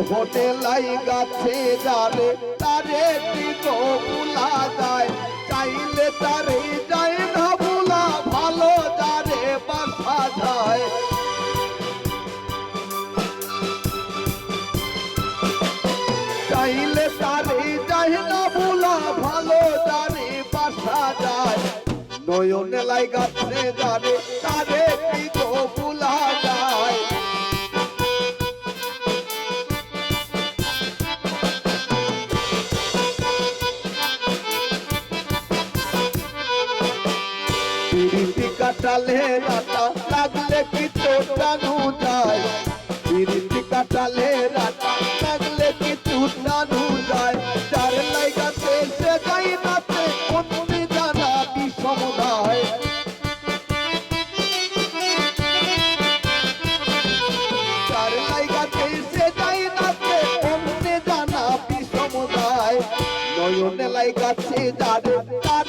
হোটেলাই গাছে যারে তারে কি তো ভুলা যায় চাইলে তারে যায় না ভুলা ভালো যারে বাসা যায় চাইলে তারে যায় না ভুলা ভালো যারে বাসা যায় নয়নে লাই গাছে যারে তারে কি তো ভুলা যায় পিরিতি কাটালে রাতা লাগলে কি তো জানু যায় পিরিতি কাটালে রাতা লাগলে কি তো জানু যায় যার লাইগাতে সে যাই নাতে অন্যে জানা কি সমুদায় যার লাইগাতে সে যাই নাতে অন্যে জানা কি সমুদায় নয়নে লাইগাছে যারে তার